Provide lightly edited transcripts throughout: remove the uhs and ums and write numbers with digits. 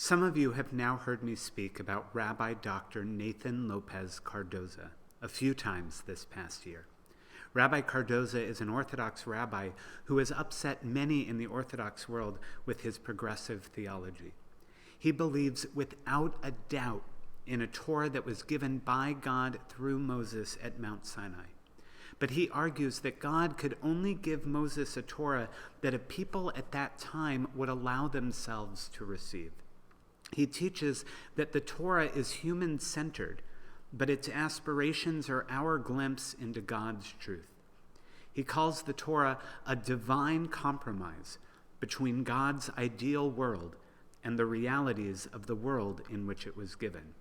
Some of you have now heard me speak about Rabbi Dr. Nathan Lopez Cardoza a few times this past year. Rabbi Cardoza is an Orthodox rabbi who has upset many in the Orthodox world with his progressive theology. He believes without a doubt in a Torah that was given by God through Moses at Mount Sinai. But he argues that God could only give Moses a Torah that a people at that time would allow themselves to receive. He teaches that the Torah is human-centered, but its aspirations are our glimpse into God's truth. He calls the Torah a divine compromise between God's ideal world and the realities of the world in which it was given.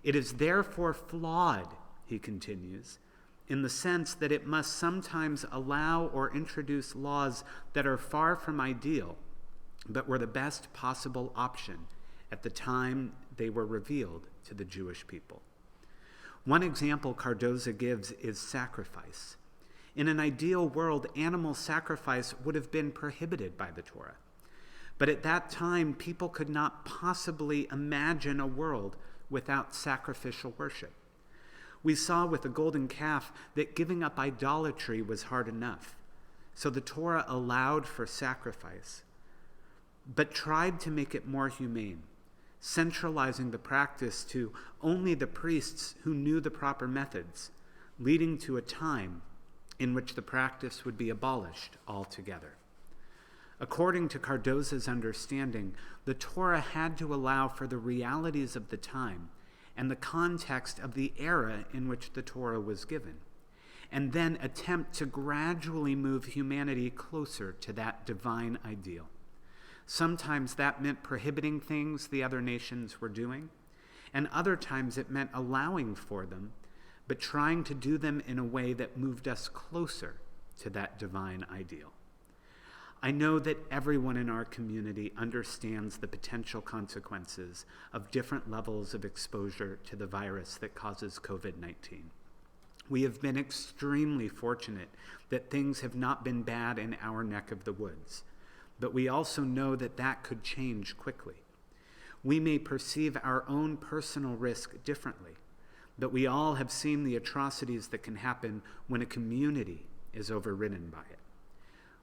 It is therefore flawed, he continues, in the sense that it must sometimes allow or introduce laws that are far from ideal, but were the best possible option at the time they were revealed to the Jewish people. One example Cardoza gives is sacrifice. In an ideal world, animal sacrifice would have been prohibited by the Torah. But at that time, people could not possibly imagine a world without sacrificial worship. We saw with the golden calf that giving up idolatry was hard enough. So the Torah allowed for sacrifice, but tried to make it more humane, centralizing the practice to only the priests who knew the proper methods, leading to a time in which the practice would be abolished altogether. According to Cardoza's understanding, the Torah had to allow for the realities of the time and the context of the era in which the Torah was given, and then attempt to gradually move humanity closer to that divine ideal. Sometimes that meant prohibiting things the other nations were doing, and other times it meant allowing for them, but trying to do them in a way that moved us closer to that divine ideal. I know that everyone in our community understands the potential consequences of different levels of exposure to the virus that causes COVID-19. We have been extremely fortunate that things have not been bad in our neck of the woods. But we also know that that could change quickly. We may perceive our own personal risk differently, but we all have seen the atrocities that can happen when a community is overridden by it.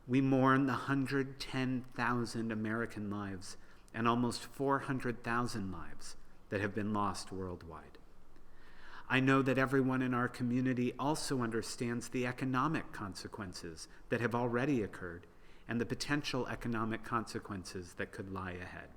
We mourn the 110,000 American lives and almost 400,000 lives that have been lost worldwide. I know that everyone in our community also understands the economic consequences that have already occurred and the potential economic consequences that could lie ahead.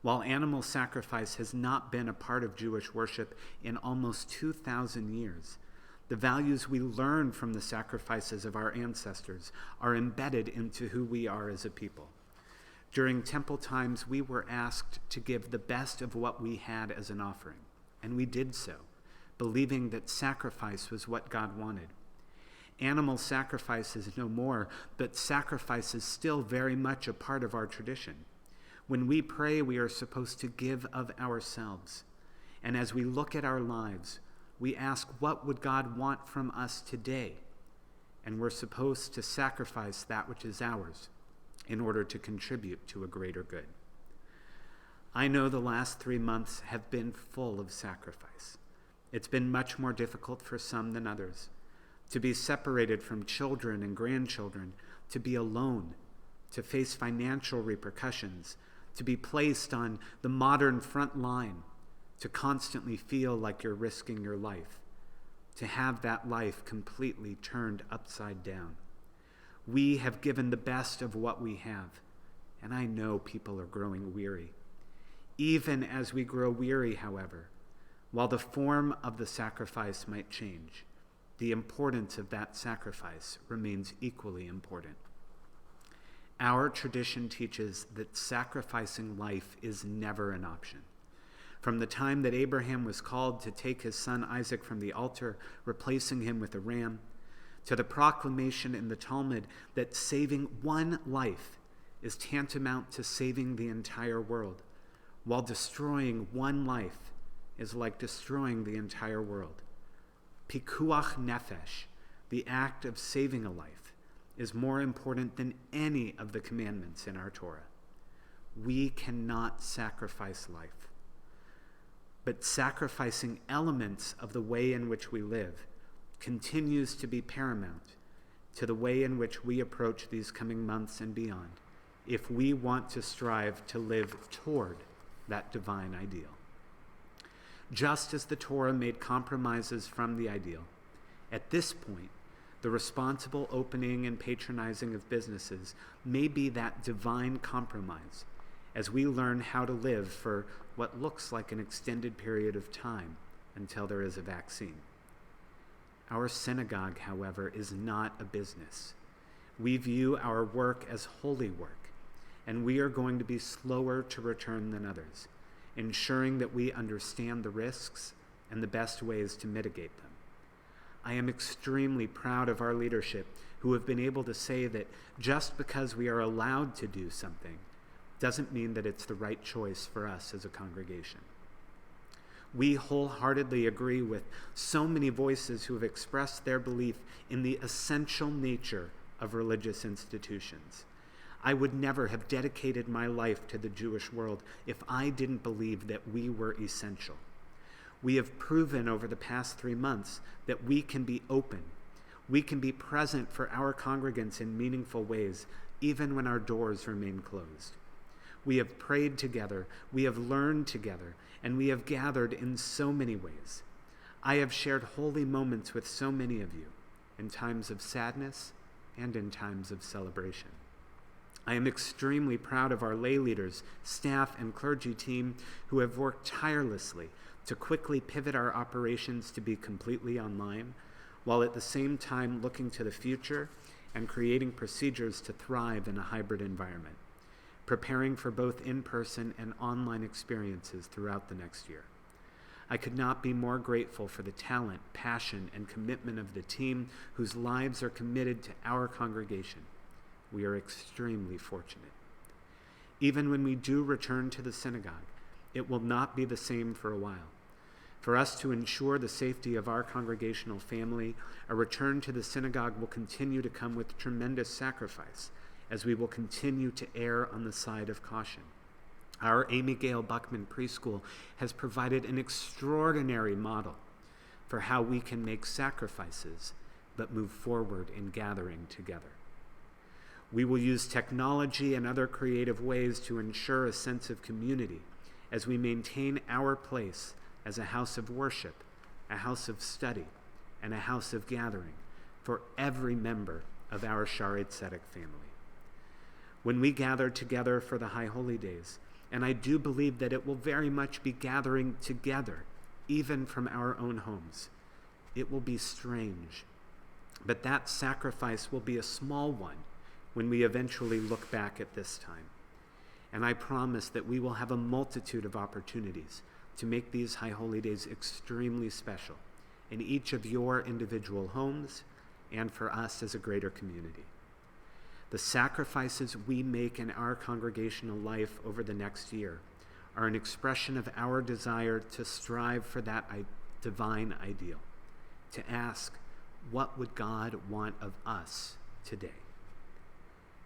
While animal sacrifice has not been a part of Jewish worship in almost 2,000 years, the values we learn from the sacrifices of our ancestors are embedded into who we are as a people. During temple times, we were asked to give the best of what we had as an offering, and we did so, believing that sacrifice was what God wanted. Animal sacrifice is no more, but sacrifice is still very much a part of our tradition. When we pray, we are supposed to give of ourselves. And as we look at our lives, we ask, what would God want from us today? And we're supposed to sacrifice that which is ours in order to contribute to a greater good. I know the last 3 months have been full of sacrifice. It's been much more difficult for some than others. To be separated from children and grandchildren, to be alone, to face financial repercussions, to be placed on the modern front line, to constantly feel like you're risking your life, to have that life completely turned upside down. We have given the best of what we have, and I know people are growing weary. Even as we grow weary, however, while the form of the sacrifice might change, the importance of that sacrifice remains equally important. Our tradition teaches that sacrificing life is never an option. From the time that Abraham was called to take his son Isaac from the altar, replacing him with a ram, to the proclamation in the Talmud that saving one life is tantamount to saving the entire world, while destroying one life is like destroying the entire world. Pikuach nefesh, the act of saving a life, is more important than any of the commandments in our Torah. we cannot sacrifice life. But sacrificing elements of the way in which we live continues to be paramount to the way in which we approach these coming months and beyond, if we want to strive to live toward that divine ideal. Just as the Torah made compromises from the ideal, at this point, the responsible opening and patronizing of businesses may be that divine compromise as we learn how to live for what looks like an extended period of time until there is a vaccine. Our synagogue, however, is not a business. We view our work as holy work, and we are going to be slower to return than others, ensuring that we understand the risks and the best ways to mitigate them. I am extremely proud of our leadership who have been able to say that just because we are allowed to do something doesn't mean that it's the right choice for us as a congregation. We wholeheartedly agree with so many voices who have expressed their belief in the essential nature of religious institutions. I would never have dedicated my life to the Jewish world if I didn't believe that we were essential. We have proven over the past 3 months that we can be open. We can be present for our congregants in meaningful ways, even when our doors remain closed. We have prayed together, we have learned together, and we have gathered in so many ways. I have shared holy moments with so many of you, in times of sadness and in times of celebration. I am extremely proud of our lay leaders, staff, and clergy team who have worked tirelessly to quickly pivot our operations to be completely online, while at the same time looking to the future and creating procedures to thrive in a hybrid environment, preparing for both in-person and online experiences throughout the next year. I could not be more grateful for the talent, passion, and commitment of the team whose lives are committed to our congregation. We are extremely fortunate. Even when we do return to the synagogue, it will not be the same for a while. For us to ensure the safety of our congregational family, a return to the synagogue will continue to come with tremendous sacrifice, as we will continue to err on the side of caution. Our Amy Gail Buckman Preschool has provided an extraordinary model for how we can make sacrifices but move forward in gathering together. We will use technology and other creative ways to ensure a sense of community as we maintain our place as a house of worship, a house of study, and a house of gathering for every member of our Shaarei Tzedek family. When we gather together for the High Holy Days, and I do believe that it will very much be gathering together, even from our own homes, it will be strange. But that sacrifice will be a small one when we eventually look back at this time. And I promise that we will have a multitude of opportunities to make these High Holy Days extremely special in each of your individual homes and for us as a greater community. The sacrifices we make in our congregational life over the next year are an expression of our desire to strive for that divine ideal, to ask, what would God want of us today?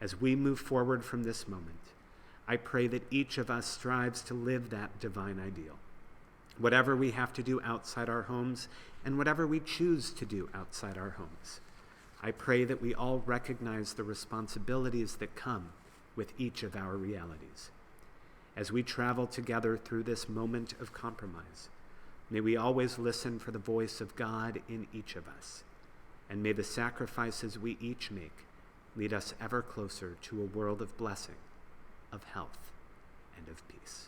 As we move forward from this moment, I pray that each of us strives to live that divine ideal. Whatever we have to do outside our homes and whatever we choose to do outside our homes, I pray that we all recognize the responsibilities that come with each of our realities. As we travel together through this moment of compromise, may we always listen for the voice of God in each of us, and may the sacrifices we each make lead us ever closer to a world of blessing, of health, and of peace.